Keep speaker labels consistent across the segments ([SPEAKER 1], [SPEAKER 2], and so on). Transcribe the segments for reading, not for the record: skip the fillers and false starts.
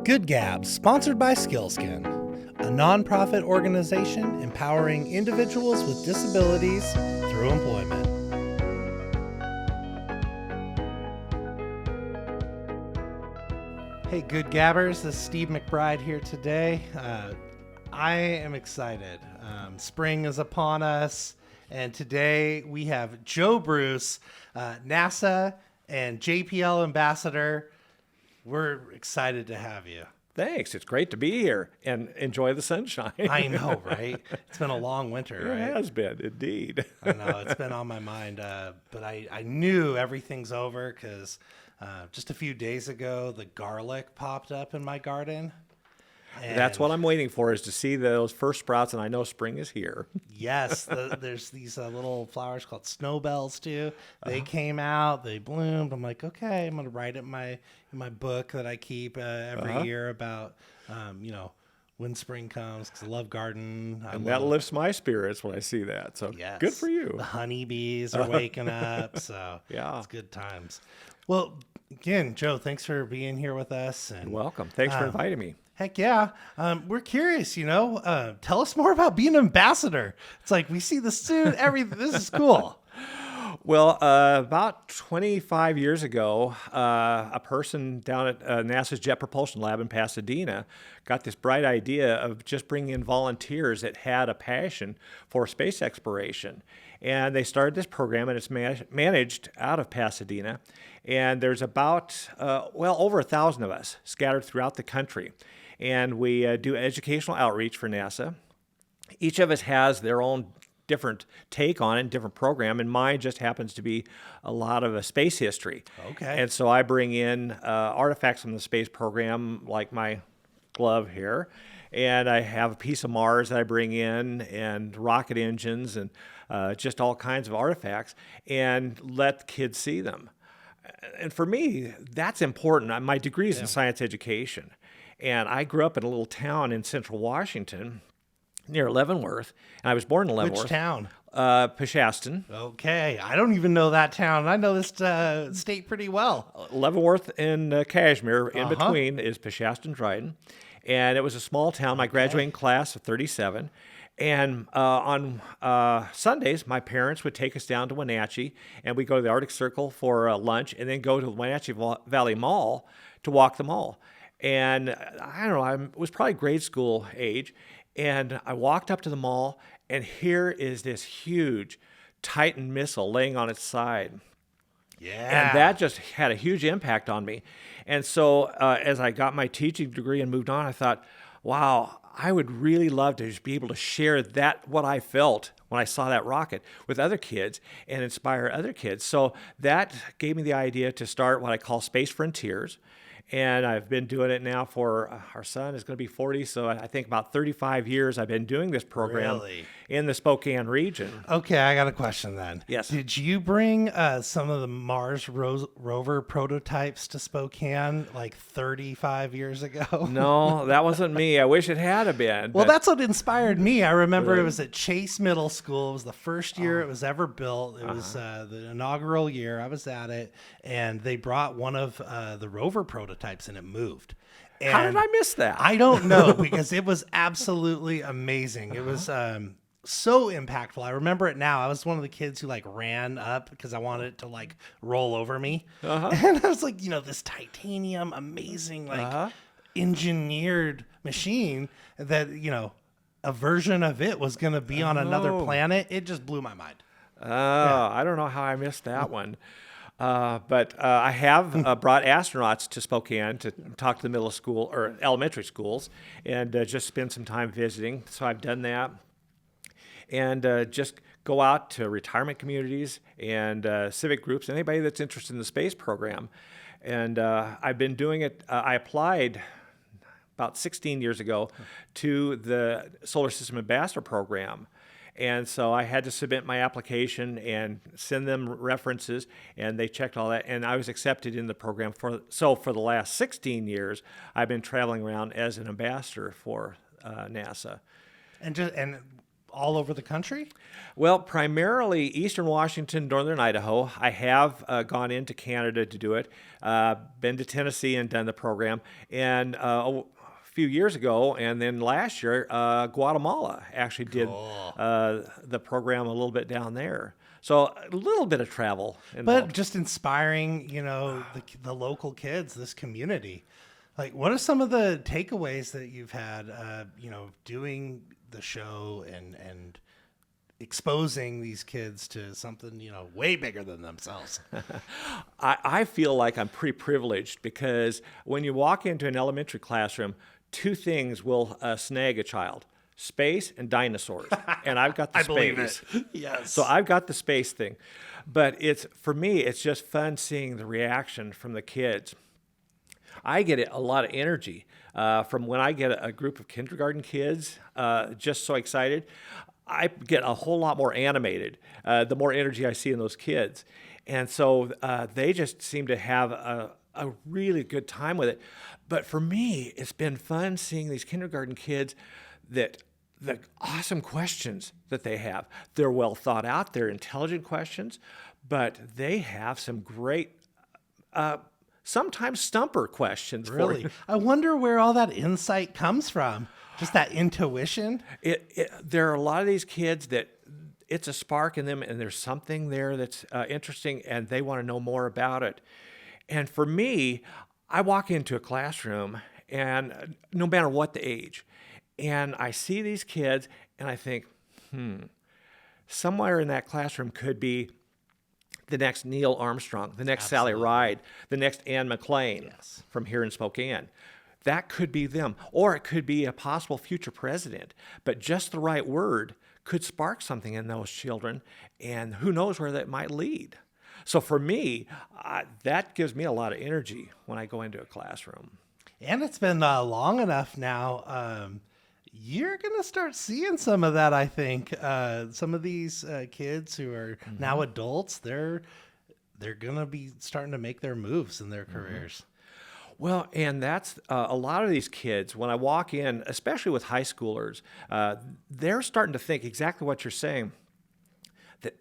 [SPEAKER 1] Good Gabs, sponsored by Skillskin, a nonprofit organization empowering individuals with disabilities through employment. Hey, Good Gabbers, this is Steve McBride here today. I am excited. Spring is upon us, and today we have Joe Bruce, NASA and JPL ambassador. We're excited to have you.
[SPEAKER 2] Thanks. It's great to be here and enjoy the sunshine.
[SPEAKER 1] I know, right? It's been a long winter, right?
[SPEAKER 2] It has been, indeed.
[SPEAKER 1] I know, it's been on my mind. But I knew everything's over because just a few days ago, the garlic popped up in my garden.
[SPEAKER 2] That's what I'm waiting for, is to see those first sprouts, and I know spring is here.
[SPEAKER 1] Yes, there's these little flowers called snowbells too. They came out, they bloomed. I'm like, okay, I'm gonna write it in my book that I keep every year about when spring comes, because I love garden.
[SPEAKER 2] That lifts my spirits when I see that. So
[SPEAKER 1] yes,
[SPEAKER 2] good for you.
[SPEAKER 1] The honeybees are waking up, so
[SPEAKER 2] yeah,
[SPEAKER 1] it's good times. Well, again, Joe, thanks for being here with us. And
[SPEAKER 2] you're welcome. Thanks for inviting me.
[SPEAKER 1] Heck yeah. We're curious, tell us more about being an ambassador. It's like we see the suit, everything. This is cool.
[SPEAKER 2] Well, about 25 years ago, a person down at NASA's Jet Propulsion Lab in Pasadena got this bright idea of just bringing in volunteers that had a passion for space exploration. And they started this program, and it's managed out of Pasadena. And there's about, over 1,000 of us scattered throughout the country. And we do educational outreach for NASA. Each of us has their own different take on it, different program, and mine just happens to be a lot of space history.
[SPEAKER 1] Okay.
[SPEAKER 2] And so I bring in artifacts from the space program, like my glove here, and I have a piece of Mars that I bring in, and rocket engines, and just all kinds of artifacts, and let kids see them. And for me, that's important. My degree is in science education. And I grew up in a little town in central Washington near Leavenworth, and I was born in Leavenworth.
[SPEAKER 1] Which town?
[SPEAKER 2] Peshastin.
[SPEAKER 1] Okay, I don't even know that town. I know this state pretty well.
[SPEAKER 2] Leavenworth and Kashmir, in between, is Peshastin-Dryden. And it was a small town, my graduating class of 37. And on Sundays, my parents would take us down to Wenatchee, and we'd go to the Arctic Circle for lunch, and then go to the Wenatchee Valley Mall to walk the mall. And I don't know, I was probably grade school age, and I walked up to the mall, and here is this huge Titan missile laying on its side.
[SPEAKER 1] Yeah.
[SPEAKER 2] And that just had a huge impact on me. And so as I got my teaching degree and moved on, I thought, wow, I would really love to just be able to share what I felt when I saw that rocket with other kids and inspire other kids. So that gave me the idea to start what I call Space Frontiers. And I've been doing it now for, our son is going to be 40, so I think about 35 years I've been doing this program in the Spokane region.
[SPEAKER 1] Okay, I got a question then.
[SPEAKER 2] Yes.
[SPEAKER 1] Did you bring some of the Mars rover prototypes to Spokane like 35 years ago?
[SPEAKER 2] No, that wasn't me. I wish it had been.
[SPEAKER 1] Well, that's what inspired me. I remember it was at Chase Middle School. It was the first year it was ever built. It was the inaugural year. I was at it, and they brought one of the rover prototypes, and it moved. And
[SPEAKER 2] how did I miss that?
[SPEAKER 1] I don't know, because it was absolutely amazing. It was so impactful. I remember it now. I was one of the kids who ran up because I wanted it to roll over me. And I was like, this titanium, amazing, engineered machine that, a version of it was going to be on another planet. It just blew my mind.
[SPEAKER 2] I don't know how I missed that one. But I have brought astronauts to Spokane to talk to the middle school or elementary schools and just spend some time visiting. So I've done that. And just go out to retirement communities and civic groups, anybody that's interested in the space program. And I've been doing it. I applied about 16 years ago to the Solar System Ambassador Program. And so I had to submit my application and send them references, and they checked all that, and I was accepted in the program. For the last 16 years, I've been traveling around as an ambassador for NASA.
[SPEAKER 1] And all over the country?
[SPEAKER 2] Well, primarily Eastern Washington, Northern Idaho. I have gone into Canada to do it, been to Tennessee and done the program. And a few years ago, and then last year, Guatemala actually did the program a little bit down there. So a little bit of travel involved.
[SPEAKER 1] But just inspiring, the local kids, this community. Like, what are some of the takeaways that you've had, doing the show and exposing these kids to something, way bigger than themselves?
[SPEAKER 2] I feel like I'm pretty privileged because when you walk into an elementary classroom, two things will snag a child: space and dinosaurs. And I've got the space.
[SPEAKER 1] believe it. Yes.
[SPEAKER 2] So I've got the space thing. But for me, it's just fun seeing the reaction from the kids. I get a lot of energy from when I get a group of kindergarten kids just so excited. I get a whole lot more animated the more energy I see in those kids. And so they just seem to have a really good time with it. But for me, it's been fun seeing these kindergarten kids that the awesome questions that they have. They're well thought out, they're intelligent questions, but they have some great sometimes stumper questions.
[SPEAKER 1] Really? I wonder where all that insight comes from. Just that intuition.
[SPEAKER 2] There are a lot of these kids that it's a spark in them, and there's something there that's interesting, and they want to know more about it. And for me, I walk into a classroom, and no matter what the age, and I see these kids, and I think, somewhere in that classroom could be the next Neil Armstrong, the next Sally Ride, the next Anne McLean from here in Spokane. That could be them, or it could be a possible future president. But just the right word could spark something in those children, and who knows where that might lead. So for me, that gives me a lot of energy when I go into a classroom.
[SPEAKER 1] And it's been long enough now. You're going to start seeing some of that, I think. Some of these kids who are now adults, they're going to be starting to make their moves in their careers.
[SPEAKER 2] Well, and that's a lot of these kids, when I walk in, especially with high schoolers, they're starting to think exactly what you're saying, that,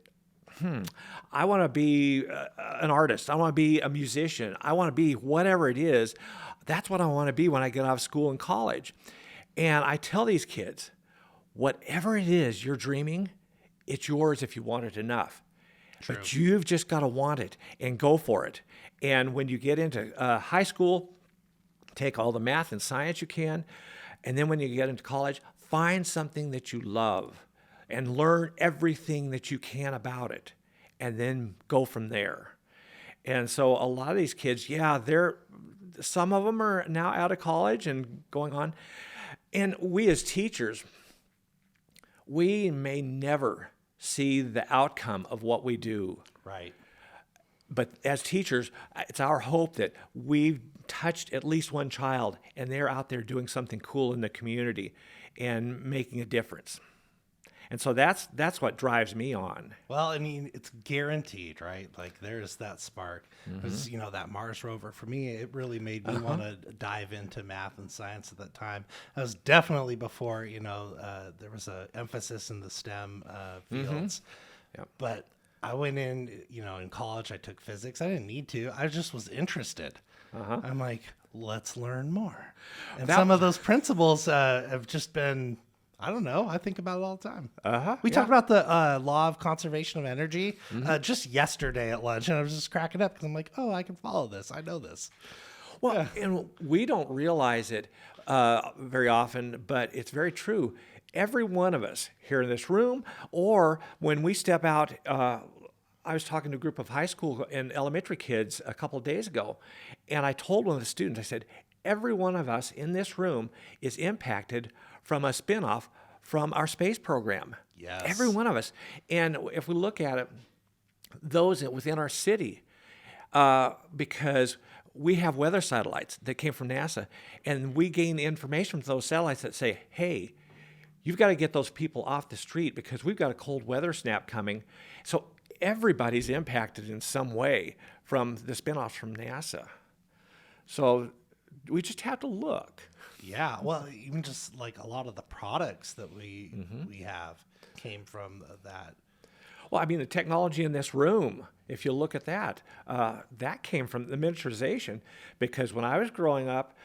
[SPEAKER 2] I want to be an artist. I want to be a musician. I want to be whatever it is. That's what I want to be when I get out of school and college. And I tell these kids, whatever it is you're dreaming, it's yours if you want it enough. True. But you've just got to want it and go for it. And when you get into high school, take all the math and science you can. And then when you get into college, find something that you love and learn everything that you can about it. And then go from there. And so a lot of these kids, some of them are now out of college and going on. And we as teachers, we may never see the outcome of what we do.
[SPEAKER 1] Right.
[SPEAKER 2] But as teachers, it's our hope that we've touched at least one child and they're out there doing something cool in the community and making a difference. And so that's what drives me on.
[SPEAKER 1] Well, I mean, it's guaranteed, right? Like there's that spark. There's, that Mars rover. For me, it really made me want to dive into math and science at that time. That was definitely before, there was an emphasis in the STEM fields.
[SPEAKER 2] Yep.
[SPEAKER 1] But I went in, in college, I took physics. I didn't need to. I just was interested. I'm like, let's learn more. And some of those principles have just been... I don't know. I think about it all the time. We talked about the law of conservation of energy just yesterday at lunch, and I was just cracking up because I'm like, oh, I can follow this. I know this.
[SPEAKER 2] Well, and we don't realize it very often, but it's very true. Every one of us here in this room, or when we step out, I was talking to a group of high school and elementary kids a couple of days ago, and I told one of the students, I said, every one of us in this room is impacted from a spinoff from our space program.
[SPEAKER 1] Yes.
[SPEAKER 2] Every one of us. And if we look at it, those within our city, because we have weather satellites that came from NASA, and we gain information from those satellites that say, hey, you've got to get those people off the street because we've got a cold weather snap coming. So everybody's impacted in some way from the spinoffs from NASA. So we just have to look.
[SPEAKER 1] Yeah, well, even just like a lot of the products that we have came from that.
[SPEAKER 2] Well, I mean, the technology in this room, if you look at that, that came from the miniaturization. Because when I was growing up,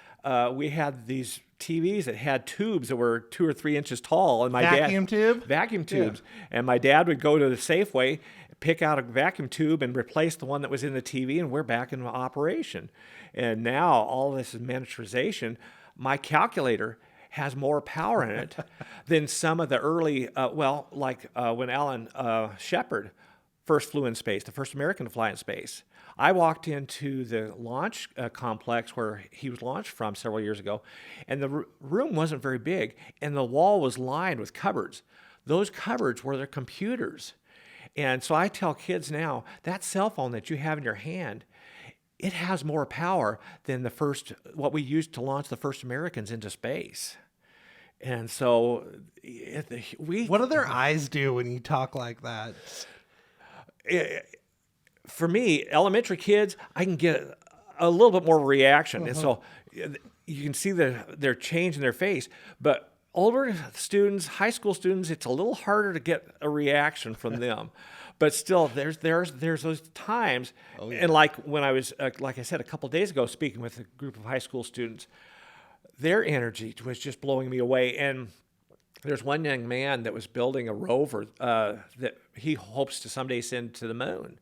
[SPEAKER 2] we had these TVs that had tubes that were 2 or 3 inches tall, and
[SPEAKER 1] Vacuum tube?
[SPEAKER 2] vacuum tubes, and my dad would go to the Safeway, pick out a vacuum tube, and replace the one that was in the TV, and we're back in operation. And now all this is miniaturization. My calculator has more power in it than some of the early, when Alan Shepard first flew in space, the first American to fly in space. I walked into the launch complex where he was launched from several years ago, and the room wasn't very big, and the wall was lined with cupboards. Those cupboards were their computers. And so I tell kids now, that cell phone that you have in your hand, it has more power than what we used to launch the first Americans into space. And so
[SPEAKER 1] What do their eyes do when you talk like that?
[SPEAKER 2] For me, elementary kids, I can get a little bit more reaction. And so you can see their change in their face. But older students, high school students, it's a little harder to get a reaction from them. But still, there's those times, and like when I was, like I said, a couple of days ago, speaking with a group of high school students, their energy was just blowing me away. And there's one young man that was building a rover that he hopes to someday send to the moon.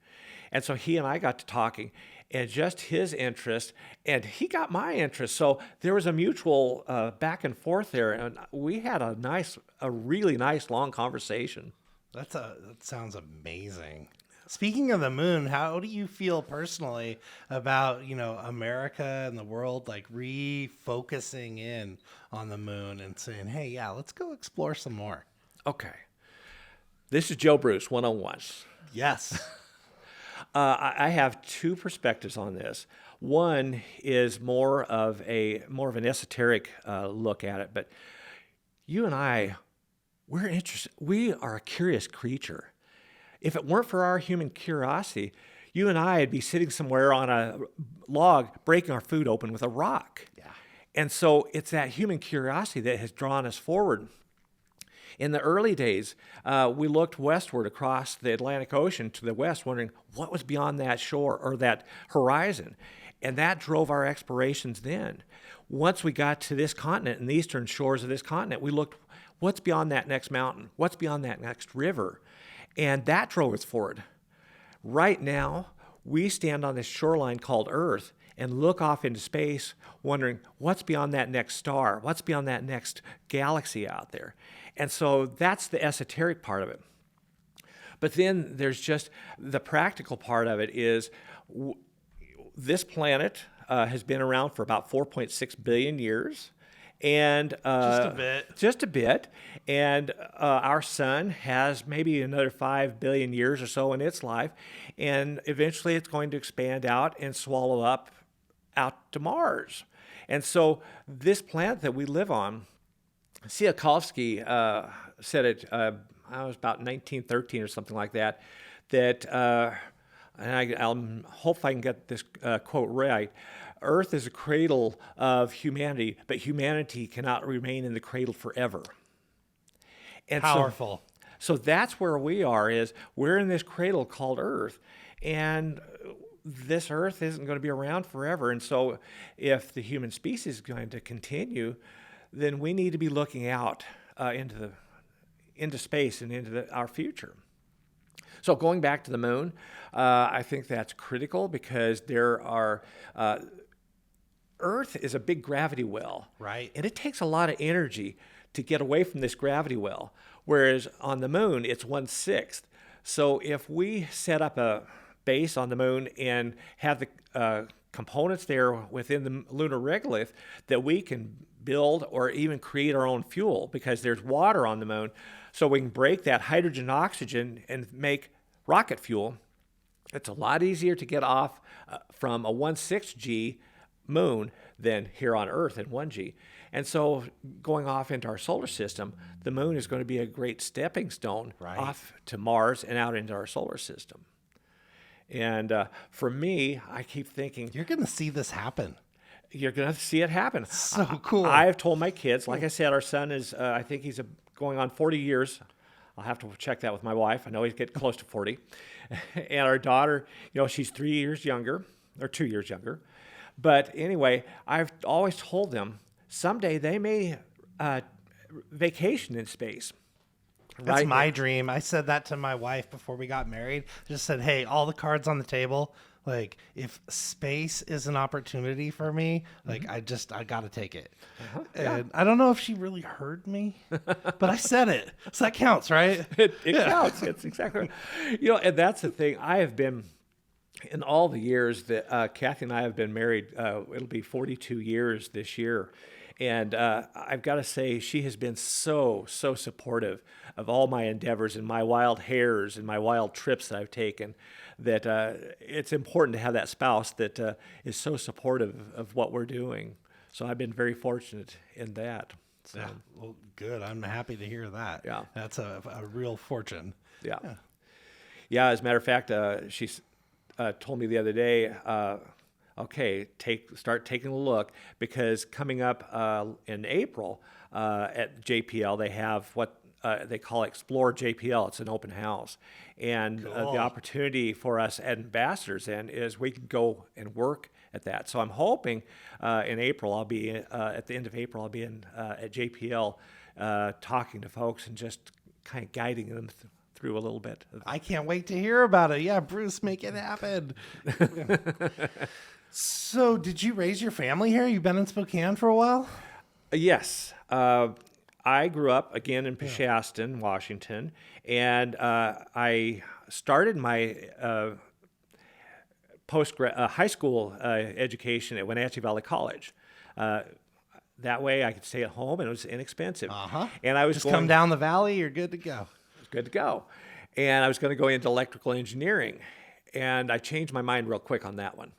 [SPEAKER 2] And so he and I got to talking, and just his interest, and he got my interest. So there was a mutual back and forth there, and we had a really nice long conversation.
[SPEAKER 1] That sounds amazing. Speaking of the moon, how do you feel personally about, America and the world like refocusing in on the moon and saying, hey, yeah, let's go explore some more?
[SPEAKER 2] Okay. This is Joe Bruce 101.
[SPEAKER 1] Yes.
[SPEAKER 2] I have 2 perspectives on this. One is more of an esoteric look at it, but you and I, we're interested. We are a curious creature. If it weren't for our human curiosity, you and I would be sitting somewhere on a log, breaking our food open with a rock.
[SPEAKER 1] Yeah.
[SPEAKER 2] And so it's that human curiosity that has drawn us forward. In the early days, we looked westward across the Atlantic Ocean to the west, wondering what was beyond that shore or that horizon. And that drove our explorations then. Once we got to this continent and the eastern shores of this continent, we looked, what's beyond that next mountain? What's beyond that next river? And that drove us forward. Right now, we stand on this shoreline called Earth and look off into space, wondering what's beyond that next star? What's beyond that next galaxy out there? And so that's the esoteric part of it. But then there's just the practical part of it is this planet has been around for about 4.6 billion years. And just a bit. And our sun has maybe another 5 billion years or so in its life. And eventually it's going to expand out and swallow up out to Mars. And so this planet that we live on, Tsiolkovsky said it, I was about 1913 or something like that, and I'll hope I can get this quote right, Earth is a cradle of humanity, but humanity cannot remain in the cradle forever. And
[SPEAKER 1] Powerful.
[SPEAKER 2] So that's where we are, is we're in this cradle called Earth, and this Earth isn't going to be around forever. And so if the human species is going to continue, then we need to be looking out into space and into our future. So going back to the moon, I think that's critical because Earth is a big gravity well.
[SPEAKER 1] Right.
[SPEAKER 2] And it takes a lot of energy to get away from this gravity well, whereas on the moon, it's 1/6. So if we set up a base on the moon and have the components there within the lunar regolith that we can build or even create our own fuel, because there's water on the moon, so we can break that hydrogen and oxygen and make rocket fuel. It's a lot easier to get off from a 1/6 G moon than here on Earth at 1G. And so going off into our solar system, the moon is going to be a great stepping stone off to Mars and out into our solar system. And for me, I keep thinking,
[SPEAKER 1] You're going to see this happen.
[SPEAKER 2] You're going to see it happen.
[SPEAKER 1] So cool.
[SPEAKER 2] I have told my kids, like I said, our son is, I think he's going on 40 years. I'll have to check that with my wife. I know he's getting close to 40. And our daughter, she's 3 years younger, or 2 years younger. But anyway, I've always told them someday they may vacation in space.
[SPEAKER 1] That's my dream. I said that to my wife before we got married. Just said, hey, all the cards on the table. Like, if space is an opportunity for me, like, I got to take it. And I don't know if she really heard me, but I said it. So that counts, right?
[SPEAKER 2] It counts. It's exactly right. And that's the thing. I have been, in all the years that Kathy and I have been married, it'll be 42 years this year. And I've got to say, she has been so supportive of all my endeavors and my wild hares and my wild trips that I've taken, that it's important to have that spouse that is so supportive of what we're doing. So I've been very fortunate in that. So.
[SPEAKER 1] Yeah. Well, good. I'm happy to hear that.
[SPEAKER 2] Yeah.
[SPEAKER 1] That's a real fortune.
[SPEAKER 2] Yeah. Yeah. As a matter of fact, she told me the other day, okay, start taking a look, because coming up in April at JPL, they have what they call Explore JPL. It's an open house. And the opportunity for us ambassadors then is we can go and work at that. So I'm hoping in April, I'll be, at the end of April, I'll be at JPL talking to folks and just kind of guiding them through a little bit.
[SPEAKER 1] I can't wait to hear about it. Yeah, Bruce, make it happen. So, did you raise your family here? You've been in Spokane for a while?
[SPEAKER 2] Yes. I grew up, again, in Peshastin, Washington, and I started my high school education at Wenatchee Valley College. That way I could stay at home, and it was inexpensive. And I was
[SPEAKER 1] Just come down the valley, you're good to go.
[SPEAKER 2] Good to go. And I was going to go into electrical engineering, and I changed my mind real quick on that one.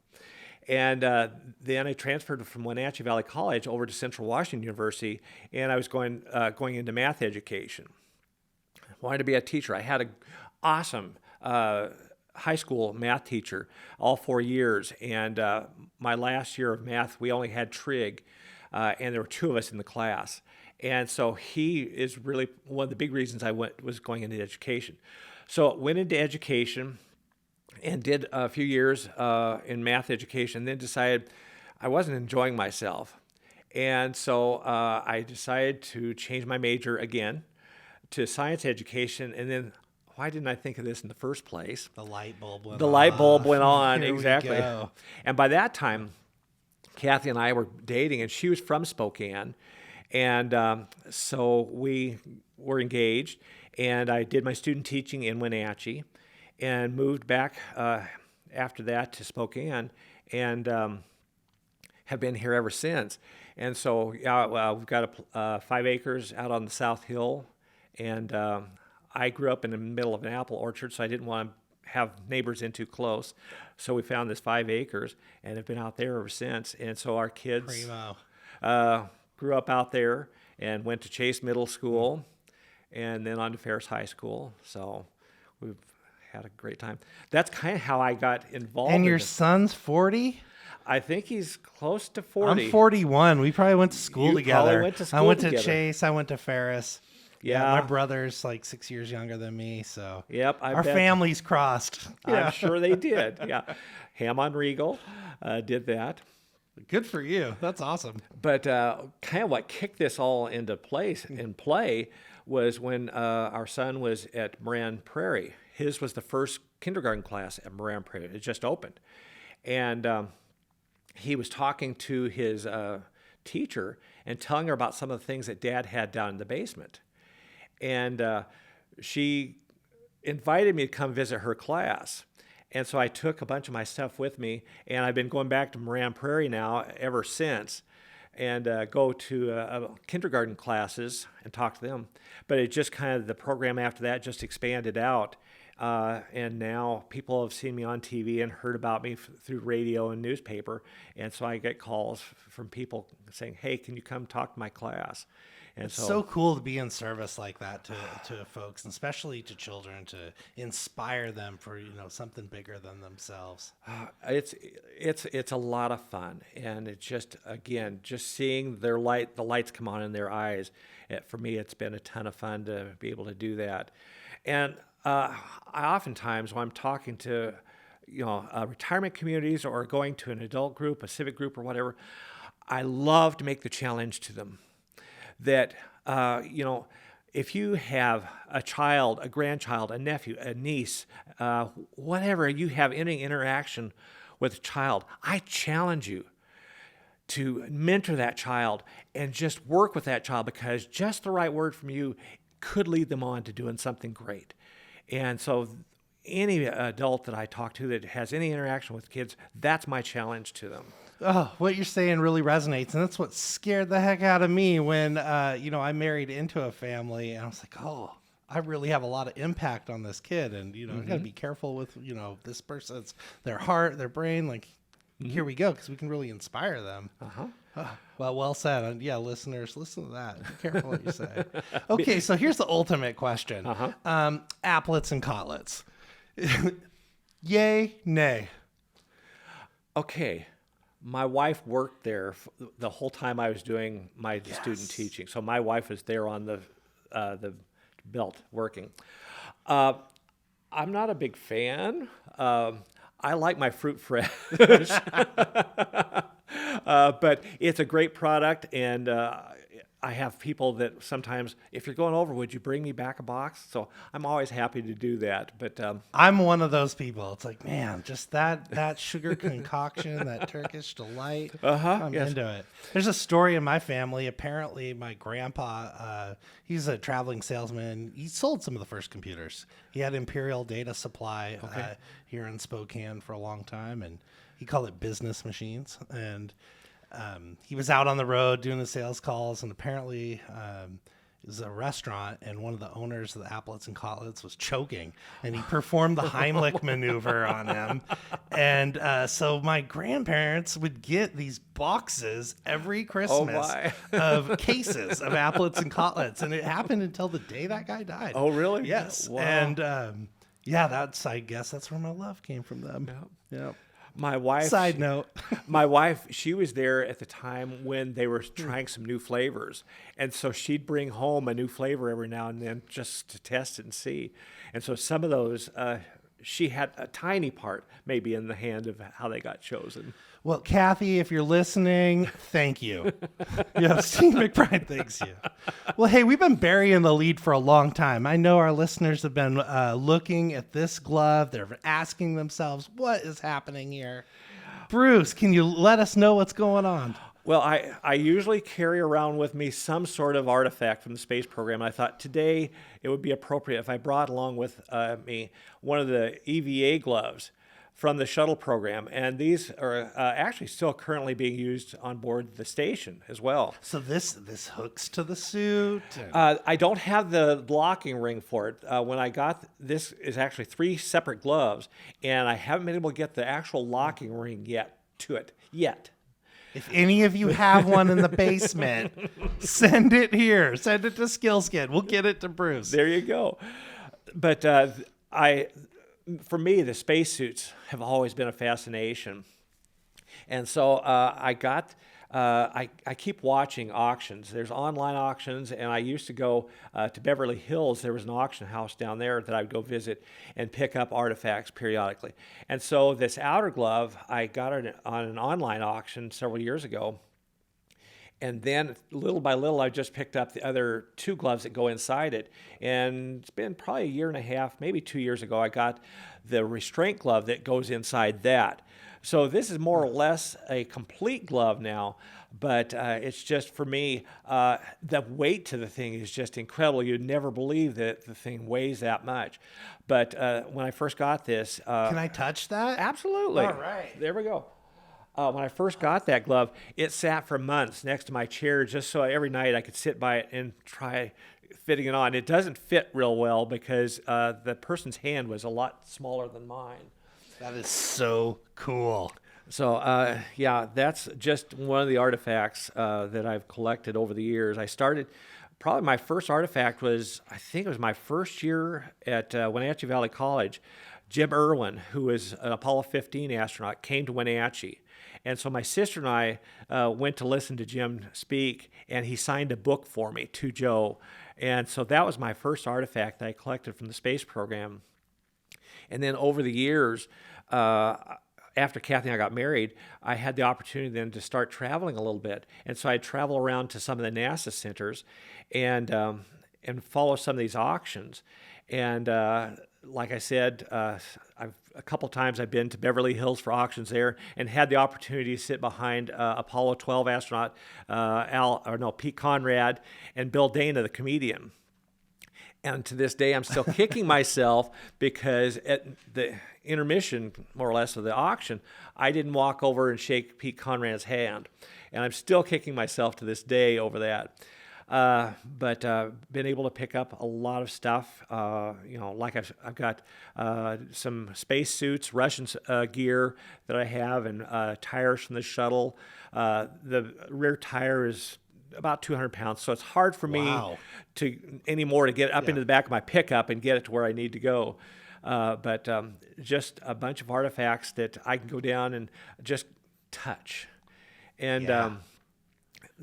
[SPEAKER 2] And then I transferred from Wenatchee Valley College over to Central Washington University, and I was going into math education. I wanted to be a teacher. I had an awesome high school math teacher all 4 years, and my last year of math, we only had trig, and there were 2 of us in the class. And so he is really one of the big reasons I was going into education. So went into education and did a few years in math education, then decided I wasn't enjoying myself. And so I decided to change my major again to science education. And then, why didn't I think of this in the first place?
[SPEAKER 1] The light bulb went on.
[SPEAKER 2] The light bulb went on,
[SPEAKER 1] Here we
[SPEAKER 2] exactly.
[SPEAKER 1] go.
[SPEAKER 2] And by that time, Kathy and I were dating, and she was from Spokane. And so we were engaged, and I did my student teaching in Wenatchee and moved back after that to Spokane, and have been here ever since. And so we've got 5 acres out on the South Hill, and I grew up in the middle of an apple orchard, so I didn't want to have neighbors in too close. So we found this 5 acres and have been out there ever since. And so our kids grew up out there and went to Chase Middle School and then on to Ferris High School. So we've had a great time. That's kind of how I got involved.
[SPEAKER 1] And your son's 40?
[SPEAKER 2] I think he's close to 40.
[SPEAKER 1] I'm 41. We probably went to school
[SPEAKER 2] You
[SPEAKER 1] together.
[SPEAKER 2] probably went to
[SPEAKER 1] I
[SPEAKER 2] school
[SPEAKER 1] went
[SPEAKER 2] together.
[SPEAKER 1] to Chase. I went to Ferris.
[SPEAKER 2] Yeah.
[SPEAKER 1] My brother's like 6 years younger than me, so
[SPEAKER 2] Yep, I
[SPEAKER 1] our
[SPEAKER 2] bet.
[SPEAKER 1] families crossed.
[SPEAKER 2] I'm sure they did. Yeah. Ham on Regal did that.
[SPEAKER 1] Good for you. That's awesome.
[SPEAKER 2] But kind of what kicked this all into place in play was when our son was at Moran Prairie. His was the first kindergarten class at Moran Prairie. It just opened. And he was talking to his teacher and telling her about some of the things that Dad had down in the basement. And she invited me to come visit her class. And so I took a bunch of my stuff with me, and I've been going back to Moran Prairie now ever since, and go to kindergarten classes and talk to them. But it just kind of, the program after that just expanded out And now people have seen me on TV and heard about me through radio and newspaper. And so I get calls from people saying, hey, can you come talk to my class? And
[SPEAKER 1] It's so cool to be in service like that to folks, and especially to children, to inspire them for something bigger than themselves.
[SPEAKER 2] It's a lot of fun, and it's just seeing the lights come on in their eyes. For me, it's been a ton of fun to be able to do that. And I oftentimes, when I'm talking to retirement communities or going to an adult group, a civic group, or whatever, I love to make the challenge to them that if you have a child, a grandchild, a nephew, a niece, whatever, you have any interaction with a child, I challenge you to mentor that child and just work with that child, because just the right word from you could lead them on to doing something great. And so any adult that I talk to that has any interaction with kids, that's my challenge to them.
[SPEAKER 1] Oh, what you're saying really resonates, and that's what scared the heck out of me when I married into a family, and I was like, oh, I really have a lot of impact on this kid, and I got to be careful with this person's their heart, their brain. Like, here we go, because we can really inspire them. Well said. And yeah, listeners, listen to that. Be careful what you say. Okay, so here's the ultimate question: applets and cotlets, yay, nay?
[SPEAKER 2] Okay. My wife worked there the whole time I was doing my student teaching. So my wife was there on the belt working. I'm not a big fan. I like my fruit fresh, but it's a great product, and I have people that sometimes, if you're going over, would you bring me back a box? So I'm always happy to do that. But
[SPEAKER 1] I'm one of those people. It's like, man, just that sugar concoction, that Turkish delight. I'm into it. There's a story in my family. Apparently, my grandpa, he's a traveling salesman. He sold some of the first computers. He had Imperial Data Supply here in Spokane for a long time, and he called it business machines. And he was out on the road doing the sales calls, and apparently it was a restaurant, and one of the owners of the Applets and Cotlets was choking, and he performed the Heimlich maneuver on him. And so my grandparents would get these boxes every Christmas of cases of Applets and Cotlets, and it happened until the day that guy died.
[SPEAKER 2] Oh, really?
[SPEAKER 1] Yes.
[SPEAKER 2] Wow.
[SPEAKER 1] And I guess that's where my love came from them. Yeah.
[SPEAKER 2] My wife.
[SPEAKER 1] Side note.
[SPEAKER 2] My wife, she was there at the time when they were trying some new flavors. And so she'd bring home a new flavor every now and then just to test it and see. And so some of those, she had a tiny part maybe in the hand of how they got chosen.
[SPEAKER 1] Well, Kathy, if you're listening, thank you. Steve McBride thanks you. Well, hey, we've been burying the lead for a long time. I know our listeners have been looking at this glove. They're asking themselves, what is happening here? Bruce, can you let us know what's going on?
[SPEAKER 2] Well, I usually carry around with me some sort of artifact from the space program. I thought today it would be appropriate if I brought along with me one of the EVA gloves from the shuttle program, and these are actually still currently being used on board the station as well.
[SPEAKER 1] So this hooks to the suit?
[SPEAKER 2] I don't have the locking ring for it. When I got this is actually 3 separate gloves, and I haven't been able to get the actual locking ring yet.
[SPEAKER 1] If any of you have one in the basement, send it here. Send it to SkillSkin. We'll get it to Bruce.
[SPEAKER 2] There you go. But for me, the spacesuits have always been a fascination. And so I keep watching auctions. There's online auctions, and I used to go to Beverly Hills. There was an auction house down there that I would go visit and pick up artifacts periodically. And so this outer glove, I got it on an online auction several years ago. And then little by little, I just picked up the other 2 gloves that go inside it. And it's been probably a year and a half, maybe 2 years ago, I got the restraint glove that goes inside that. So this is more or less a complete glove now, but it's just, for me, the weight to the thing is just incredible. You'd never believe that the thing weighs that much. But when I first got this...
[SPEAKER 1] Can I touch that?
[SPEAKER 2] Absolutely.
[SPEAKER 1] All right.
[SPEAKER 2] There we go. When I first got that glove, it sat for months next to my chair just so every night I could sit by it and try fitting it on. It doesn't fit real well because the person's hand was a lot smaller than mine.
[SPEAKER 1] That is so cool.
[SPEAKER 2] So, yeah, that's just one of the artifacts that I've collected over the years. I started, probably my first artifact was, I think it was my first year at Wenatchee Valley College. Jim Irwin, who was an Apollo 15 astronaut, came to Wenatchee. And so my sister and I went to listen to Jim speak, and he signed a book for me to Joe. And so that was my first artifact that I collected from the space program. And then over the years, after Kathy and I got married, I had the opportunity then to start traveling a little bit. And so I'd travel around to some of the NASA centers and follow some of these auctions. And like I said, a couple times I've been to Beverly Hills for auctions there and had the opportunity to sit behind Apollo 12 astronaut Pete Conrad and Bill Dana, the comedian. And to this day, I'm still kicking myself because at the intermission, more or less, of the auction, I didn't walk over and shake Pete Conrad's hand. And I'm still kicking myself to this day over that. But been able to pick up a lot of stuff. Like I've got some space suits, Russian gear that I have, and tires from the shuttle. The rear tire is about 200 pounds, so it's hard for me to get up into the back of my pickup and get it to where I need to go. But just a bunch of artifacts that I can go down and just touch. And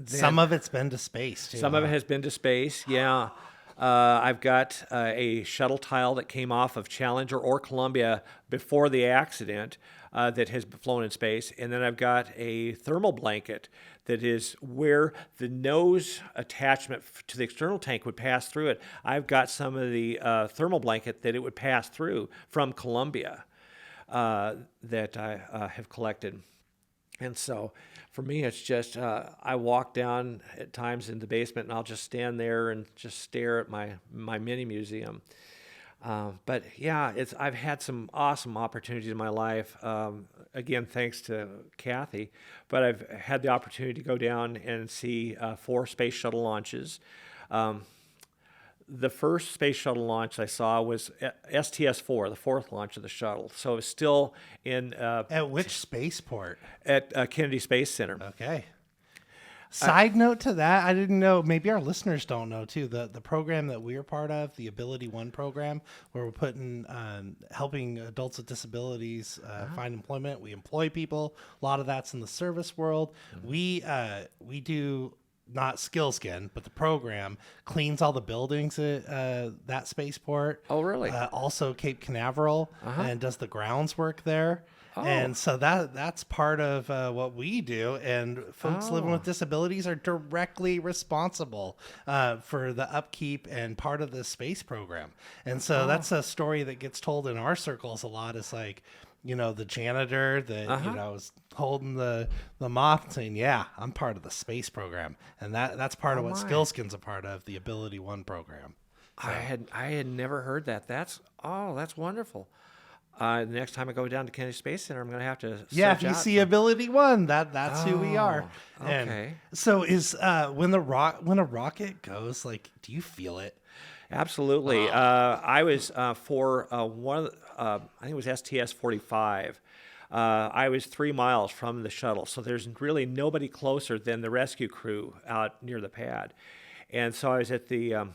[SPEAKER 1] some of it's been to space, too.
[SPEAKER 2] Some of it has been to space, yeah. I've got a shuttle tile that came off of Challenger or Columbia before the accident that has flown in space. And then I've got a thermal blanket that is where the nose attachment to the external tank would pass through it. I've got some of the thermal blanket that it would pass through from Columbia that I have collected. And so for me, it's just I walk down at times in the basement and I'll just stand there and just stare at my mini museum. But yeah, I've had some awesome opportunities in my life. Again, thanks to Kathy, but I've had the opportunity to go down and see 4 space shuttle launches. The first space shuttle launch I saw was STS-4, the 4th launch of the shuttle. So it was still in...
[SPEAKER 1] At which spaceport?
[SPEAKER 2] At Kennedy Space Center.
[SPEAKER 1] Okay. Side note to that, I didn't know, maybe our listeners don't know too, the program that we're part of, the Ability One program, where we're putting, helping adults with disabilities find employment. We employ people. A lot of that's in the service world. Mm-hmm. We do... not Skillskin, but the program cleans all the buildings at that spaceport.
[SPEAKER 2] Oh, really?
[SPEAKER 1] Also Cape Canaveral and does the grounds work there. Oh. And so that's part of what we do. And folks living with disabilities are directly responsible for the upkeep and part of the space program. And so that's a story that gets told in our circles a lot. It's like, the janitor that, was holding the mop saying, yeah, I'm part of the space program. And that's part of what Skillskin's a part of, the Ability One program. So.
[SPEAKER 2] I had never heard that. That's wonderful. The next time I go down to Kennedy Space Center, I'm going to have to
[SPEAKER 1] if you see Ability One, that's who we are.
[SPEAKER 2] Okay.
[SPEAKER 1] And so is when a rocket goes, like, do you feel it?
[SPEAKER 2] Absolutely. I was for one. I think it was STS-45. I was 3 miles from the shuttle, so there's really nobody closer than the rescue crew out near the pad. And so I was at the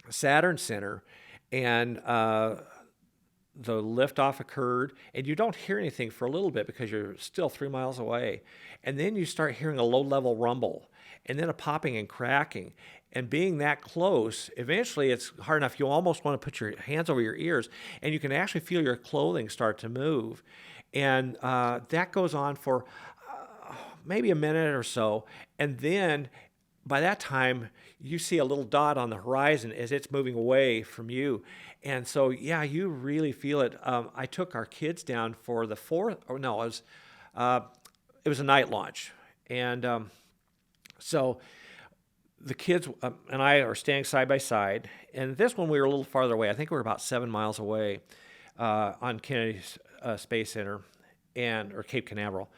[SPEAKER 2] Saturn Center, and the liftoff occurred, and you don't hear anything for a little bit because you're still 3 miles away. And then you start hearing a low-level rumble, and then a popping and cracking. And being that close, eventually it's hard enough. You almost want to put your hands over your ears, and you can actually feel your clothing start to move. And that goes on for maybe a minute or so. And then by that time, you see a little dot on the horizon as it's moving away from you. And so, yeah, you really feel it. I took our kids down for the 4th, it was a night launch. And so the kids and I are standing side by side. And this one, we were a little farther away. I think we were about 7 miles away on Kennedy Space Center or Cape Canaveral.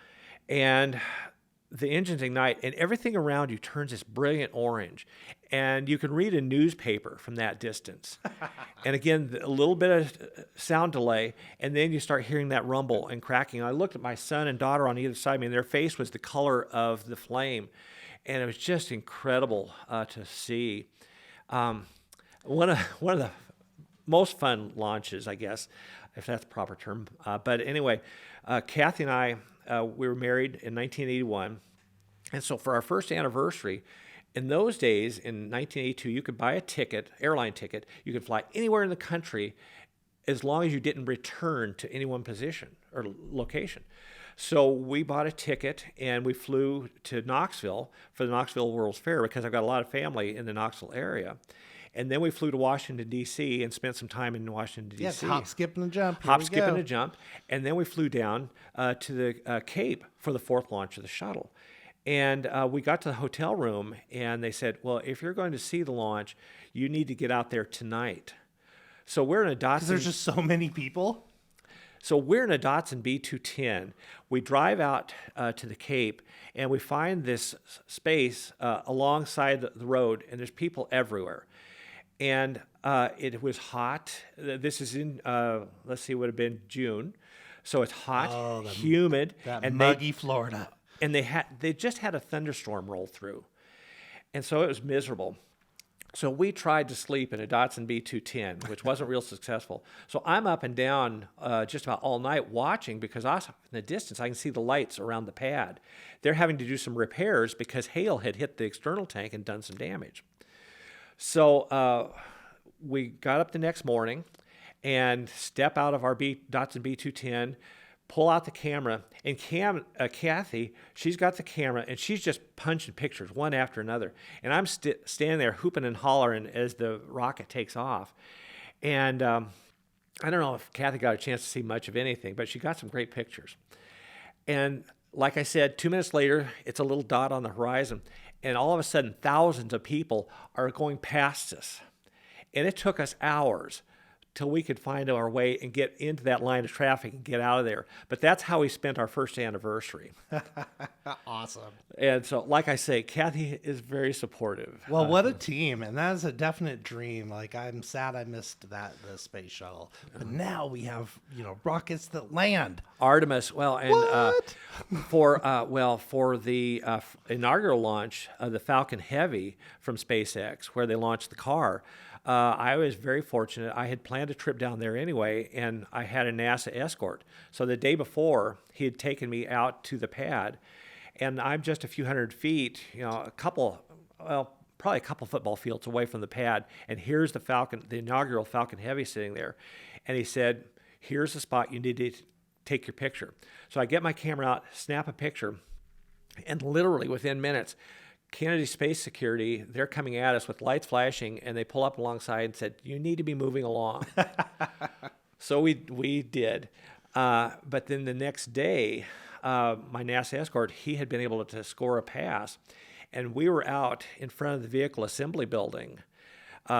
[SPEAKER 2] And the engines ignite, and everything around you turns this brilliant orange. And you can read a newspaper from that distance. And again, a little bit of sound delay, and then you start hearing that rumble and cracking. I looked at my son and daughter on either side of me, and their face was the color of the flame. And it was just incredible to see. One of the most fun launches, I guess, if that's the proper term. But anyway, Kathy and I, we were married in 1981. And so for our first anniversary, in those days, in 1982, you could buy a ticket, airline ticket. You could fly anywhere in the country as long as you didn't return to any one position or location. So we bought a ticket and we flew to Knoxville for the Knoxville World's Fair because I've got a lot of family in the Knoxville area. And then we flew to Washington, D.C. and spent some time in Washington, D.C.
[SPEAKER 1] Yes, hop, skip, and a jump. Here
[SPEAKER 2] Hop,
[SPEAKER 1] we
[SPEAKER 2] skip, and
[SPEAKER 1] go.
[SPEAKER 2] a jump. And then we flew down to the Cape for the fourth launch of the shuttle. And we got to the hotel room, and they said, well, if you're going to see the launch, you need to get out there tonight. So we're in a Datsun.
[SPEAKER 1] There's just so many people.
[SPEAKER 2] So we're in a Datsun B210. We drive out to the Cape, and we find this space alongside the road, and there's people everywhere. And it was hot. This is in, let's see, it would have been June. So it's hot, humid.
[SPEAKER 1] That muggy Florida.
[SPEAKER 2] And they just had a thunderstorm roll through. And so it was miserable. So we tried to sleep in a Datsun B210, which wasn't real successful. So I'm up and down just about all night watching because in the distance I can see the lights around the pad. They're having to do some repairs because hail had hit the external tank and done some damage. So we got up the next morning and step out of our Datsun B210, pull out the camera, and Kathy, she's got the camera, and she's just punching pictures one after another. And I'm standing there hooping and hollering as the rocket takes off. And I don't know if Kathy got a chance to see much of anything, but she got some great pictures. And like I said, 2 minutes later, it's a little dot on the horizon, and all of a sudden, thousands of people are going past us. And it took us hours till we could find our way and get into that line of traffic and get out of there. But that's how we spent our first anniversary.
[SPEAKER 1] Awesome.
[SPEAKER 2] And so, like I say, Kathy is very supportive.
[SPEAKER 1] Well, what a team. And that is a definite dream. Like, I'm sad I missed the space shuttle. But now we have, rockets that land.
[SPEAKER 2] Artemis, well, and
[SPEAKER 1] What?
[SPEAKER 2] for the inaugural launch of the Falcon Heavy from SpaceX, where they launched the car, I was very fortunate. I had planned a trip down there anyway, and I had a NASA escort. So the day before, he had taken me out to the pad, and I'm just a few hundred feet, probably a couple football fields away from the pad, and here's the inaugural Falcon Heavy sitting there. And he said, here's the spot you need to take your picture. So I get my camera out, snap a picture, and literally within minutes, Kennedy Space Security, they're coming at us with lights flashing, and they pull up alongside and said, you need to be moving along. So we did. But then the next day, my NASA escort, he had been able to score a pass, and we were out in front of the vehicle assembly building,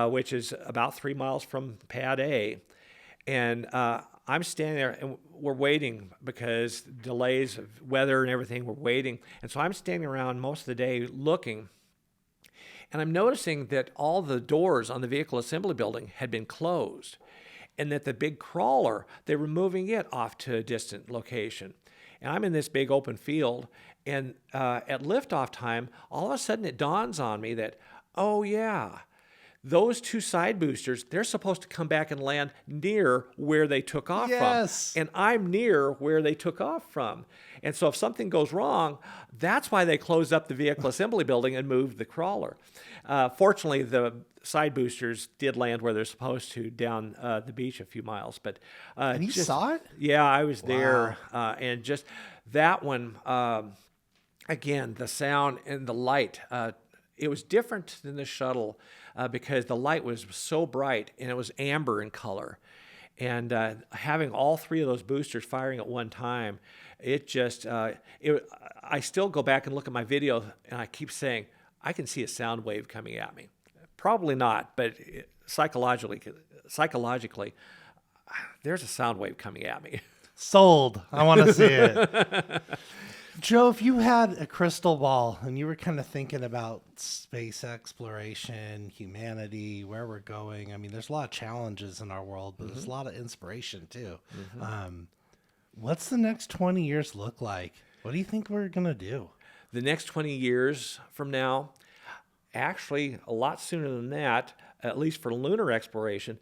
[SPEAKER 2] which is about 3 miles from Pad A. And I'm standing there, and we're waiting because delays of weather and everything, we're waiting. And so I'm standing around most of the day looking, and I'm noticing that all the doors on the vehicle assembly building had been closed, and that the big crawler, they were moving it off to a distant location. And I'm in this big open field, and at liftoff time, all of a sudden it dawns on me that, oh yeah, those two side boosters, they're supposed to come back and land near where they took off
[SPEAKER 1] Yes.
[SPEAKER 2] from. And I'm near where they took off from. And so if something goes wrong, that's why they closed up the vehicle assembly building and moved the crawler. Fortunately, the side boosters did land where they're supposed to down the beach a few miles. But
[SPEAKER 1] And you saw it?
[SPEAKER 2] Yeah, I was there. And just that one, again, the sound and the light, it was different than the shuttle because the light was so bright and it was amber in color. And having all three of those boosters firing at one time, it just, I still go back and look at my video and I keep saying, I can see a sound wave coming at me. Probably not, but psychologically, there's a sound wave coming at me.
[SPEAKER 1] Sold. I want to see it. Joe, if you had a crystal ball and you were kind of thinking about space exploration, humanity, where we're going, I mean, there's a lot of challenges in our world, but there's a lot of inspiration too. What's the next 20 years look like? What do you think we're going to do?
[SPEAKER 2] The next 20 years from now, actually a lot sooner than that, at least for lunar exploration,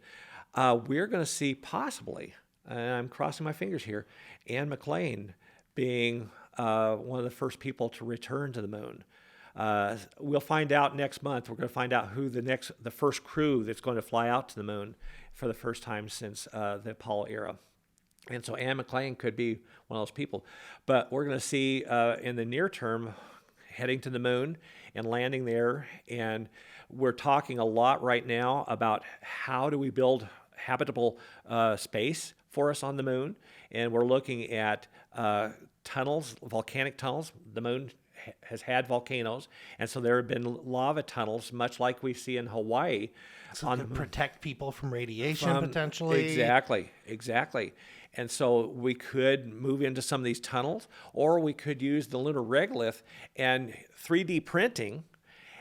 [SPEAKER 2] we're going to see possibly, and I'm crossing my fingers here, Anne McClain being one of the first people to return to the moon. We'll find out next month. We're going to find out who the first crew that's going to fly out to the moon for the first time since the Apollo era. And so Anne McClain could be one of those people. But we're going to see in the near term heading to the moon and landing there. And we're talking a lot right now about how do we build habitable space for us on the moon. And we're looking at tunnels, volcanic tunnels. The moon has had volcanoes. And so there have been lava tunnels, much like we see in Hawaii.
[SPEAKER 1] So it could protect people from radiation potentially.
[SPEAKER 2] Exactly. And so we could move into some of these tunnels, or we could use the lunar regolith and 3D printing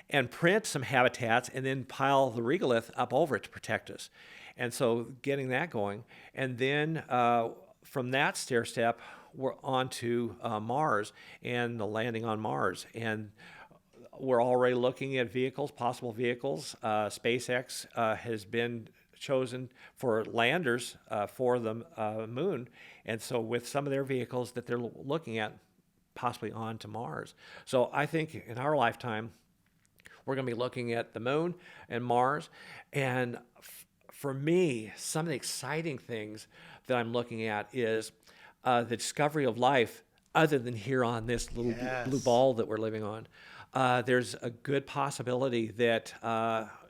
[SPEAKER 2] and print some habitats and then pile the regolith up over it to protect us. And so getting that going. And then from that stair step, we're on to Mars and the landing on Mars. And we're already looking at vehicles, possible vehicles. SpaceX has been chosen for landers for the moon. And so with some of their vehicles that they're looking at, possibly on to Mars. So I think in our lifetime, we're going to be looking at the moon and Mars. And for me, some of the exciting things that I'm looking at is the discovery of life other than here on this little blue ball that we're living on. There's a good possibility that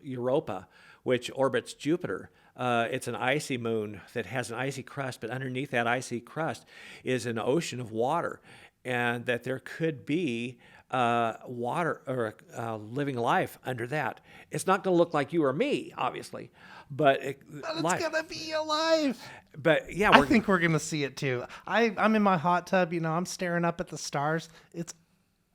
[SPEAKER 2] Europa, which orbits Jupiter, it's an icy moon that has an icy crust, but underneath that icy crust is an ocean of water, and that there could be water or living life under that. It's not going to look like you or me, obviously, but
[SPEAKER 1] it's going to be alive.
[SPEAKER 2] But yeah,
[SPEAKER 1] I think we're going to see it too. I'm in my hot tub, I'm staring up at the stars. It's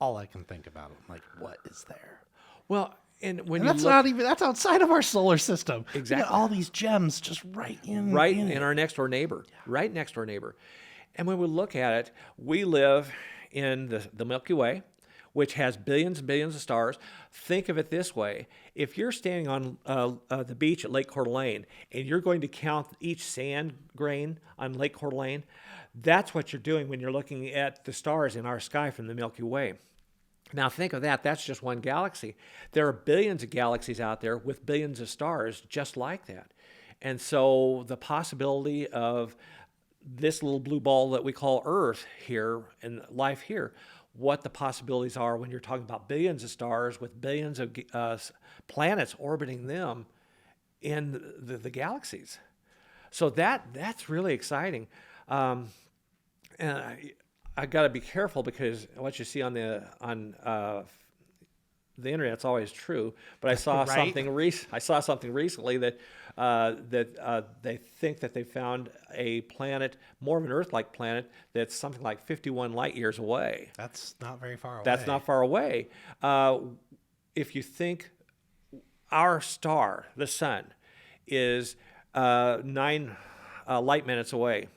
[SPEAKER 1] all I can think about. I'm like, what is there?
[SPEAKER 2] Well, and when
[SPEAKER 1] and that's not even, that's outside of our solar system.
[SPEAKER 2] Exactly.
[SPEAKER 1] We got all these gems just right in
[SPEAKER 2] our next door neighbor, right next door neighbor. And when we look at it, we live in the Milky Way, which has billions and billions of stars. Think of it this way. If you're standing on the beach at Lake Coeur d'Alene and you're going to count each sand grain on Lake Coeur d'Alene, that's what you're doing when you're looking at the stars in our sky from the Milky Way. Now think of that. That's just one galaxy. There are billions of galaxies out there with billions of stars just like that. And so the possibility of this little blue ball that we call Earth here and life here, what the possibilities are when you're talking about billions of stars with billions of planets orbiting them in the galaxies. So that's really exciting. And I got to be careful because what you see on the internet's always true. But I saw something recently that they think that they found a planet, more of an Earth-like planet, that's something like 51 light years away.
[SPEAKER 1] That's not very far away.
[SPEAKER 2] That's not far away. If you think our star, the sun, is 9 light minutes away.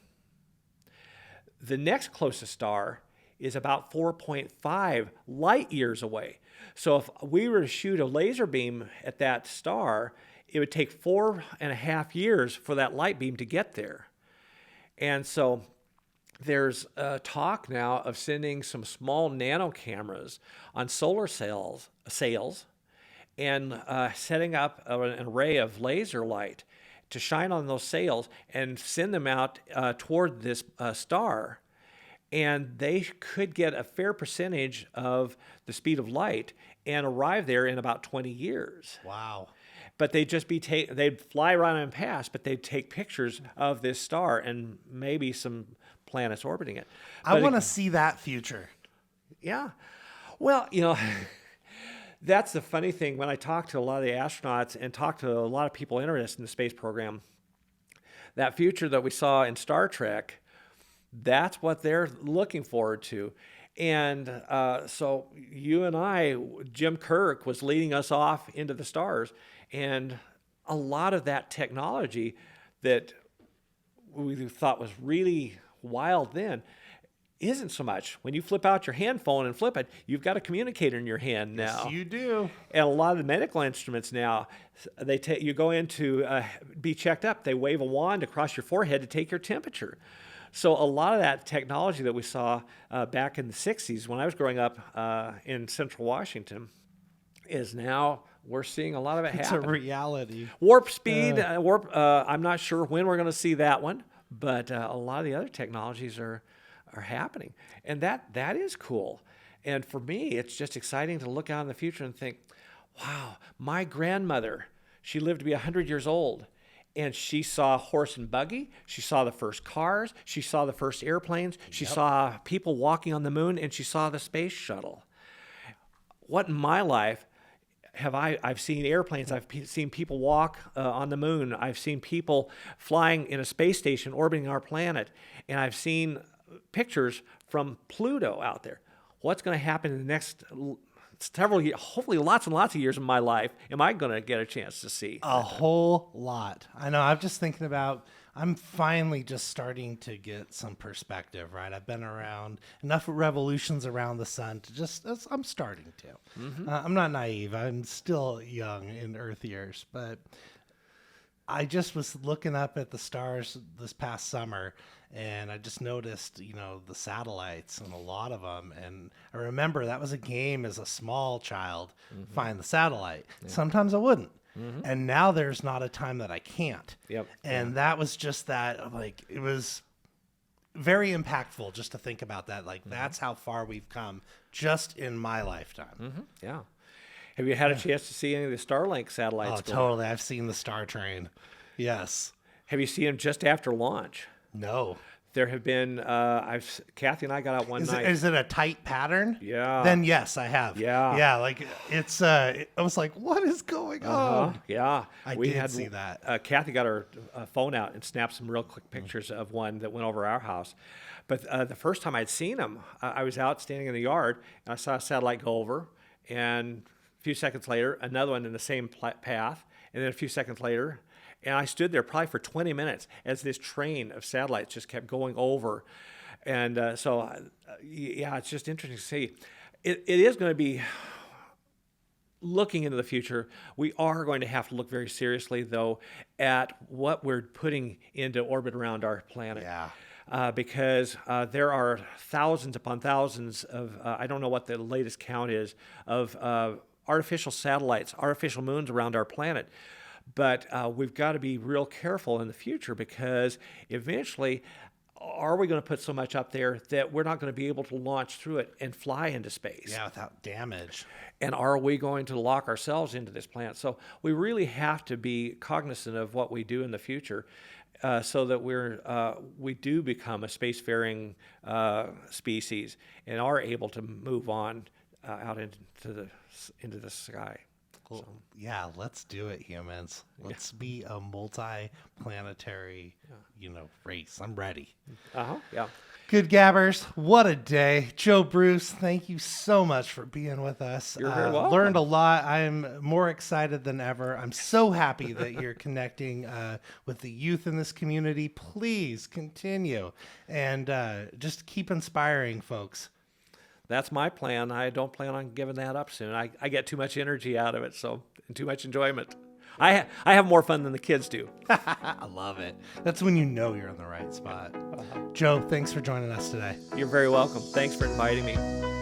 [SPEAKER 2] The next closest star is about 4.5 light years away. So if we were to shoot a laser beam at that star, it would take 4.5 years for that light beam to get there. And so there's talk now of sending some small nano cameras on solar sails and setting up an array of laser light to shine on those sails and send them out toward this star. And they could get a fair percentage of the speed of light and arrive there in about 20 years.
[SPEAKER 1] Wow.
[SPEAKER 2] But they'd just they'd fly around and pass, but they'd take pictures of this star and maybe some planets orbiting it.
[SPEAKER 1] I want to see that future.
[SPEAKER 2] Yeah. Well, that's the funny thing. When I talk to a lot of the astronauts and talk to a lot of people interested in the space program, that future that we saw in Star Trek, that's what they're looking forward to. And so you and I, Jim Kirk was leading us off into the stars. And a lot of that technology that we thought was really wild then isn't so much. When you flip out your hand phone and flip it, you've got a communicator in your hand now.
[SPEAKER 1] Yes, you do.
[SPEAKER 2] And a lot of the medical instruments now, you go in to be checked up. They wave a wand across your forehead to take your temperature. So a lot of that technology that we saw back in the 60s when I was growing up in Central Washington is now we're seeing a lot of it
[SPEAKER 1] It's
[SPEAKER 2] happen.
[SPEAKER 1] a reality.
[SPEAKER 2] Warp speed, I'm not sure when we're going to see that one, but a lot of the other technologies are happening. And that is cool. And for me, it's just exciting to look out in the future and think, wow, my grandmother, she lived to be 100 years old. And she saw horse and buggy. She saw the first cars. She saw the first airplanes. She saw people walking on the moon, and she saw the space shuttle. What in my life have I've seen airplanes. I've seen people walk on the moon. I've seen people flying in a space station orbiting our planet. And I've seen pictures from Pluto out there. What's going to happen in the next several years, hopefully lots and lots of years of my life, am I going to get a chance to see?
[SPEAKER 1] A whole lot. I know. I'm just thinking about, I'm finally just starting to get some perspective, right? I've been around enough revolutions around the sun to I'm starting to. I'm not naive. I'm still young in Earth years, but I just was looking up at the stars this past summer, and I just noticed, the satellites and a lot of them. And I remember that was a game as a small child, find the satellite. Yeah. Sometimes I wouldn't. And now there's not a time that I can't.
[SPEAKER 2] Yep.
[SPEAKER 1] And that was just that, like, it was very impactful just to think about that. Like, that's how far we've come just in my lifetime.
[SPEAKER 2] Yeah. Have you had a chance to see any of the Starlink satellites?
[SPEAKER 1] Oh, totally. I've seen the Star Train. Yes.
[SPEAKER 2] Have you seen them just after launch?
[SPEAKER 1] No.
[SPEAKER 2] There have been, Kathy and I got out one night.
[SPEAKER 1] Is it a tight pattern?
[SPEAKER 2] Yeah.
[SPEAKER 1] Then yes, I have.
[SPEAKER 2] Yeah.
[SPEAKER 1] Yeah, like it's, I was like, what is going on?
[SPEAKER 2] Yeah.
[SPEAKER 1] I did see that.
[SPEAKER 2] Kathy got her phone out and snapped some real quick pictures of one that went over our house. But the first time I'd seen them, I was out standing in the yard, and I saw a satellite go over, and a few seconds later, another one in the same path, and then a few seconds later, and I stood there probably for 20 minutes as this train of satellites just kept going over. And yeah, it's just interesting to see. It is going to be looking into the future. We are going to have to look very seriously, though, at what we're putting into orbit around our planet.
[SPEAKER 1] Yeah.
[SPEAKER 2] Because there are thousands upon thousands of, I don't know what the latest count is, of artificial satellites, artificial moons around our planet. But we've got to be real careful in the future, because eventually, are we going to put so much up there that we're not going to be able to launch through it and fly into space?
[SPEAKER 1] Yeah, without damage.
[SPEAKER 2] And are we going to lock ourselves into this planet? So we really have to be cognizant of what we do in the future, so that we do become a spacefaring species and are able to move on out into the sky.
[SPEAKER 1] Well, yeah, let's do it, humans. Let's be a multi-planetary, race. I'm ready.
[SPEAKER 2] Yeah.
[SPEAKER 1] Good gabbers, what a day. Joe Bruce, thank you so much for being with us.
[SPEAKER 2] You're very welcome.
[SPEAKER 1] Learned a lot. I'm more excited than ever. I'm so happy that you're connecting with the youth in this community. Please continue and just keep inspiring folks.
[SPEAKER 2] That's my plan. I don't plan on giving that up soon. I get too much energy out of it, and too much enjoyment. I have more fun than the kids do.
[SPEAKER 1] I love it. That's when you know you're in the right spot. Joe, thanks for joining us today.
[SPEAKER 2] You're very welcome. Thanks for inviting me.